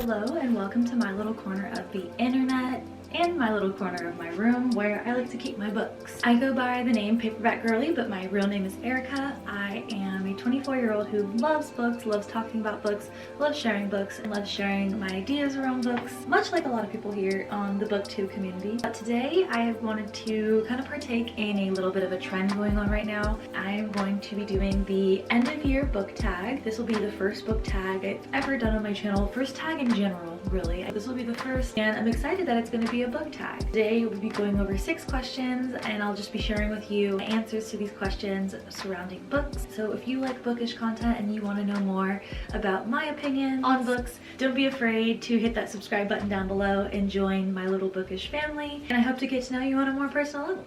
Hello and welcome to my little corner of the internet and my little corner of my room where I like to keep my books. I go by the name Paperbackgirly, but my real name is Erica. I am a 24-year-old who loves books, loves talking about books, loves sharing books, and loves sharing my ideas around books, much like a lot of people here on the BookTube community. But today I have wanted to kind of partake in a little bit of a trend going on right now. I'm going to be doing the End of Year Book Tag. This will be the first book tag I've ever done on my channel, first tag in general, really. This will be the first, and I'm excited that it's going to be a book tag. Today we'll be going over 6 questions and I'll just be sharing with you my answers to these questions surrounding books. So if you like bookish content and you want to know more about my opinion on books, don't be afraid to hit that subscribe button down below and join my little bookish family. And I hope to get to know you on a more personal level.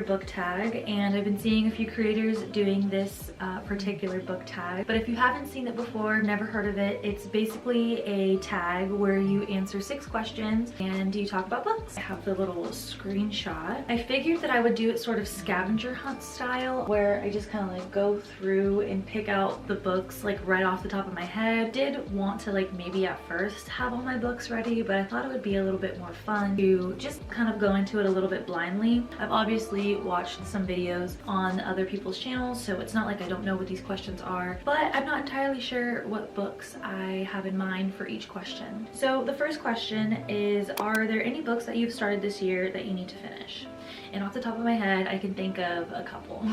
Book tag, and I've been seeing a few creators doing this particular book tag, but if you haven't seen it before, never heard of it, it's basically a tag where you answer 6 questions and you talk about books. I have the little screenshot. I figured that I would do it sort of scavenger hunt style, where I just kind of like go through and pick out the books like right off the top of my head. Did want to like maybe at first have all my books ready, but I thought it would be a little bit more fun to just kind of go into it a little bit blindly. I've obviously watched some videos on other people's channels, so it's not like I don't know what these questions are, but I'm not entirely sure what books I have in mind for each question. So the first question is, are there any books that you've started this year that you need to finish? And off the top of my head, I can think of a couple.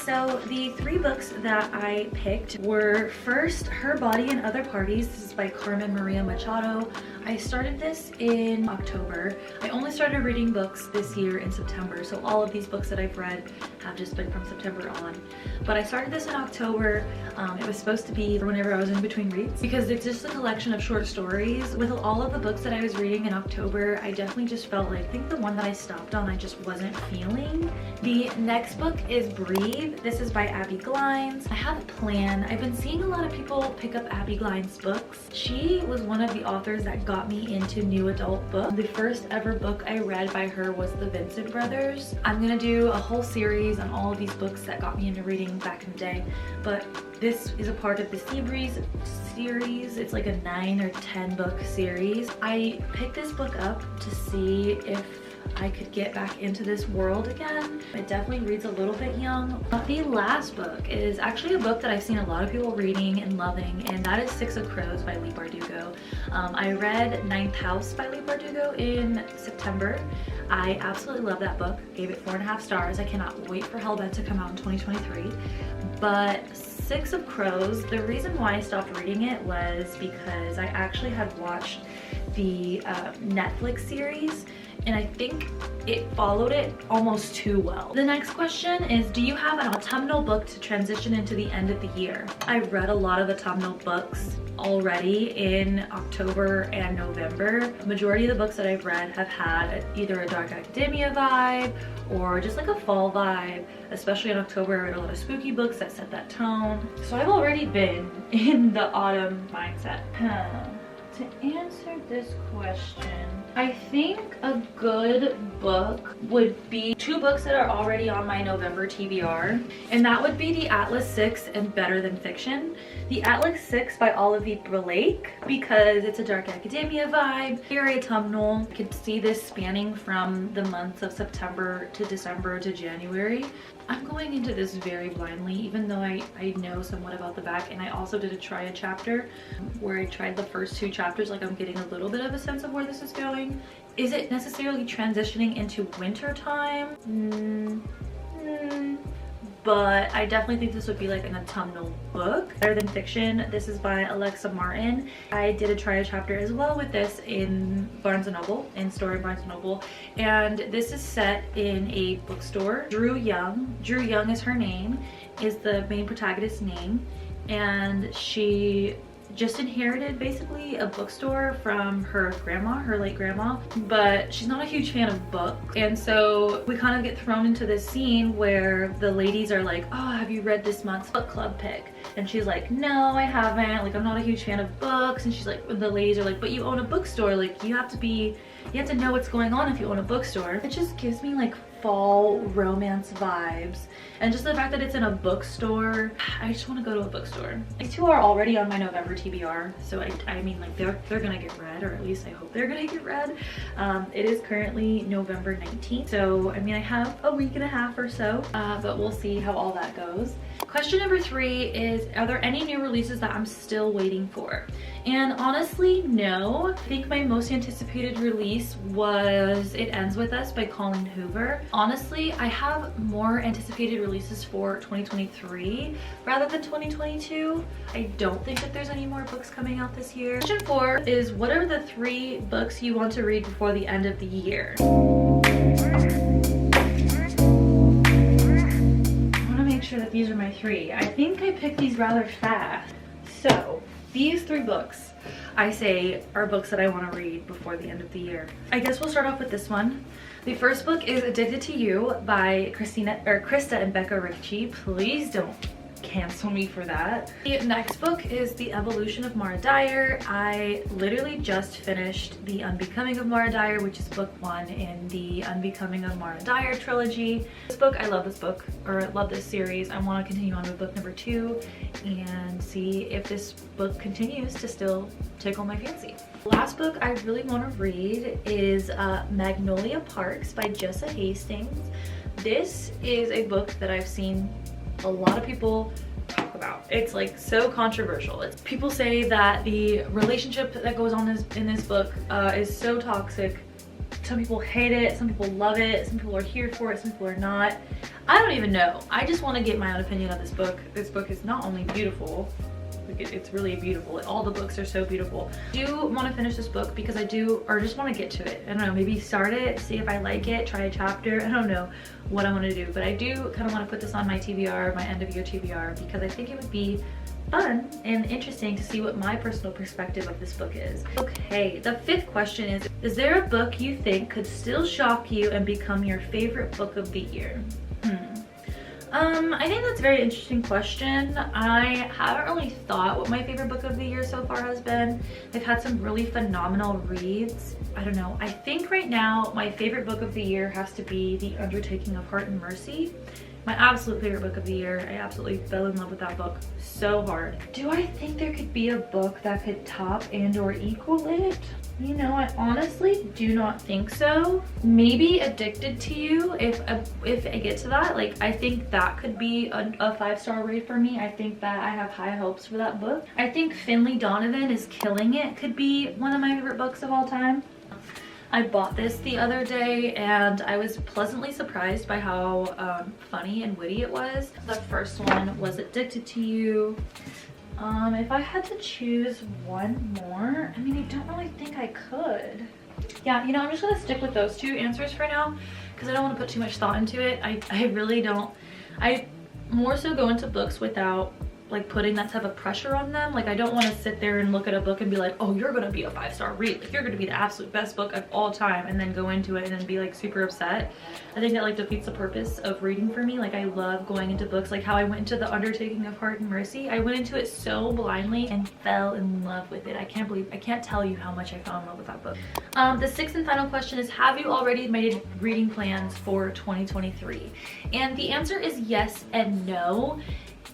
So the 3 books that I picked were first Her Body and Other Parties. This is by Carmen Maria Machado. I started this in October. I only started reading books this year in September, so all of these books that I've read have just been from September on. But I started this in October. It was supposed to be whenever I was in between reads, because it's just a collection of short stories. With all of the books that I was reading in October, I definitely just felt like, I think the one that I stopped on I just wasn't feeling. The next book is Breathe. This is by Abby Glines. I have a plan. I've been seeing a lot of people pick up Abby Glines' books. She was one of the authors that got me into new adult books. The first ever book I read by her was The Vincent Brothers. I'm gonna do a whole series on all of these books that got me into reading back in the day, but this is a part of the Seabreeze series. It's like a 9 or 10 book series. I picked this book up to see if I could get back into this world again. It definitely reads a little bit young. But the last book is actually a book that I've seen a lot of people reading and loving, and that is 6 of Crows by Leigh Bardugo. I read Ninth House by Leigh Bardugo in September. I absolutely love that book. Gave it 4.5 stars. I cannot wait for Hellbent to come out in 2023. But 6 of Crows, the reason why I stopped reading it was because I actually had watched the Netflix series, and I think it followed it almost too well. The next question is, do you have an autumnal book to transition into the end of the year? I've read a lot of autumnal books already in October and November. The majority of the books that I've read have had either a dark academia vibe or just like a fall vibe. Especially in October, I read a lot of spooky books that set that tone. So I've already been in the autumn mindset. To answer this question, I think a good book would be 2 books that are already on my November TBR, and that would be The Atlas 6 and Better Than Fiction. The Atlas 6 by Olivia Blake, because it's a dark academia vibe, very autumnal. I could see this spanning from the months of September to December to January. I'm going into this very blindly, even though I know somewhat about the back, and I also did a try a chapter where I tried the first 2 chapters, like I'm getting a little bit of a sense of where this is going. Is it necessarily transitioning into winter time? But I definitely think this would be like an autumnal book. Better Than Fiction, this is by Alexa Martin. I did a try a chapter as well with this in Barnes & Noble, in store in Barnes & Noble, and this is set in a bookstore. Drew Young is her name, is the main protagonist's name, and she just inherited basically a bookstore from her grandma, her late grandma, but she's not a huge fan of books. And so we kind of get thrown into this scene where the ladies are like, oh, have you read this month's book club pick? And she's like, no, I haven't. Like, I'm not a huge fan of books. And she's like, the ladies are like, but you own a bookstore. Like, you have to know what's going on if you own a bookstore. It just gives me like fall romance vibes, and just the fact that it's in a bookstore, I just want to go to a bookstore. These two are already on my November TBR, so I mean, like, they're gonna get read, or at least I hope they're gonna get read. It is currently November 19th, so I mean, I have a week and a half or so, but we'll see how all that goes. Question number 3 is, are there any new releases that I'm still waiting for? And honestly, no. I think my most anticipated release was It Ends With Us by Colleen Hoover. Honestly, I have more anticipated releases for 2023 rather than 2022. I don't think that there's any more books coming out this year. Question 4 is, what are the 3 books you want to read before the end of the year? Sure that these are my 3. I think I picked these rather fast. So these 3 books I say are books that I want to read before the end of the year. I guess we'll start off with this one. The first book is Addicted to You by Krista and Becca Ritchie. Please don't cancel me for that. The next book is The Evolution of Mara Dyer. I literally just finished The Unbecoming of Mara Dyer, which is book 1 in the Unbecoming of Mara Dyer trilogy. This book, I love this book, or love this series. I want to continue on with book number 2 and see if this book continues to still tickle my fancy. The last book I really want to read is Magnolia Parks by Jessa Hastings. This is a book that I've seen a lot of people talk about. It's like so controversial. People say that the relationship that goes on in this book is so toxic. Some people hate it, some people love it, some people are here for it, some people are not. I don't even know. I just want to get my own opinion of this book. This book is not only beautiful, it's really beautiful. All the books are so beautiful. I do want to finish this book because I just want to get to it. I don't know, maybe start it, see if I like it, try a chapter. I don't know what I want to do, but I do kind of want to put this on my TBR, my end of year TBR, because I think it would be fun and interesting to see what my personal perspective of this book is. Okay, the 5th question is there a book you think could still shock you and become your favorite book of the year? I think that's a very interesting question. I haven't really thought what my favorite book of the year so far has been. I've had some really phenomenal reads. I don't know. I think right now my favorite book of the year has to be The Undertaking of Heart and Mercy. My absolute favorite book of the year. I absolutely fell in love with that book so hard. Do I think there could be a book that could top and or equal it? You know, I honestly do not think so. Maybe Addicted to You, if I get to that. Like, I think that could be a 5-star read for me. I think that I have high hopes for that book. I think Finley Donovan is Killing It could be one of my favorite books of all time. I bought this the other day and I was pleasantly surprised by how funny and witty it was. The first one was Addicted to You. If I had to choose one more, I mean, I don't really think I could. Yeah, you know, I'm just gonna stick with those 2 answers for now because I don't want to put too much thought into it. I really don't. I more so go into books without like putting that type of pressure on them. Like, I don't want to sit there and look at a book and be like, oh, you're gonna be a 5-star read, like you're gonna be the absolute best book of all time, and then go into it and then be like super upset. I think that like defeats the purpose of reading for me. Like, I love going into books, like how I went into The Undertaking of Heart and Mercy. I went into it so blindly and fell in love with it. I can't tell you how much I fell in love with that book. The 6th and final question is, have you already made reading plans for 2023? And the answer is yes and no.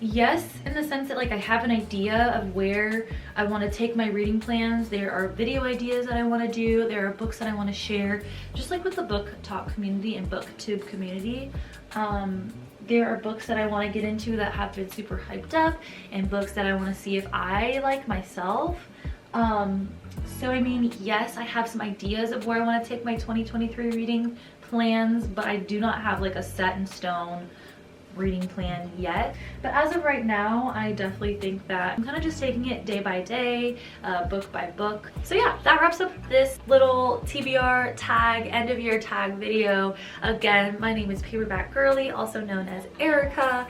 Yes, in the sense that like I have an idea of where I want to take my reading plans. There are video ideas that I want to do. There are books that I want to share, just like with the BookTok community and BookTube community. There are books that I want to get into that have been super hyped up, and books that I want to see if I like myself. So I mean, yes, I have some ideas of where I want to take my 2023 reading plans, but I do not have like a set in stone reading plan yet. But as of right now, I definitely think that I'm kind of just taking it day by day, book by book. So yeah, that wraps up this little TBR tag, end of year tag video. Again, my name is Paperbackgirly, also known as Erica.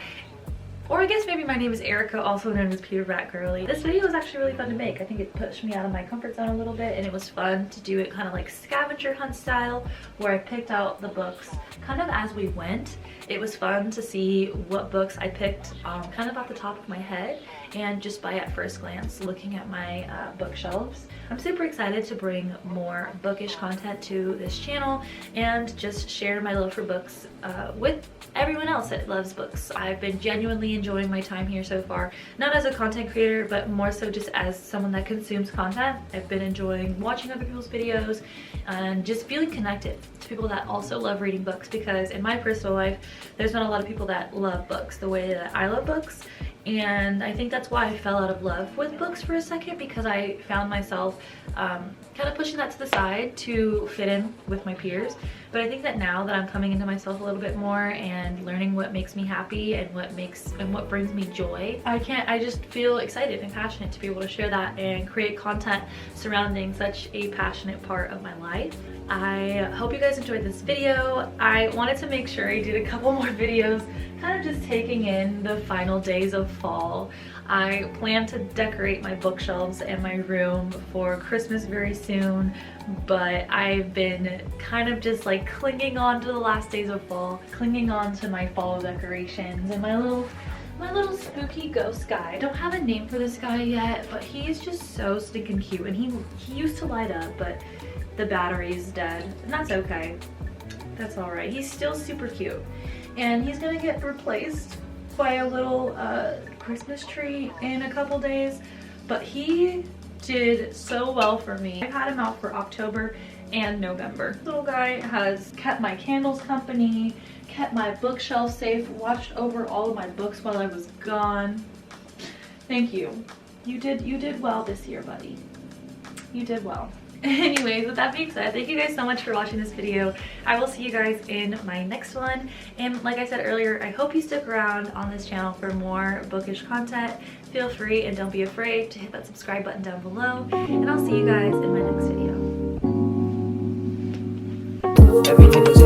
Or I guess maybe my name is Erica, also known as Paperbackgirly. This video was actually really fun to make. I think it pushed me out of my comfort zone a little bit, and it was fun to do it kind of like scavenger hunt style, where I picked out the books kind of as we went. It was fun to see what books I picked kind of off the top of my head, and just by at first glance looking at my bookshelves. I'm super excited to bring more bookish content to this channel and just share my love for books with everyone else that loves books. I've been genuinely enjoying my time here so far, not as a content creator, but more so just as someone that consumes content. I've been enjoying watching other people's videos and just feeling connected to people that also love reading books, because in my personal life, there's not a lot of people that love books the way that I love books. And I think that's why I fell out of love with books for a second, because I found myself kind of pushing that to the side to fit in with my peers. But I think that now that I'm coming into myself a little bit more and learning what makes me happy and what brings me joy, I just feel excited and passionate to be able to share that and create content surrounding such a passionate part of my life. I hope you guys enjoyed this video. I wanted to make sure I did a couple more videos kind of just taking in the final days of fall. I plan to decorate my bookshelves and my room for Christmas very soon, but I've been kind of just like clinging on to the last days of fall, clinging on to my fall decorations and my little spooky ghost guy. I don't have a name for this guy yet, but he is just so stinking cute, and he used to light up, but the battery is dead, and that's okay. That's all right. He's still super cute, and he's gonna get replaced by a little Christmas tree in a couple days, but he did so well for me. I've had him out for October and November. This little guy has kept my candles company, kept my bookshelf safe, watched over all of my books while I was gone. Thank you. You did well this year, buddy. You did well. Anyways, with that being said, thank you guys so much for watching this video. I will see you guys in my next one. And like I said earlier, I hope you stick around on this channel for more bookish content. Feel free and don't be afraid to hit that subscribe button down below. And I'll see you guys in my next video.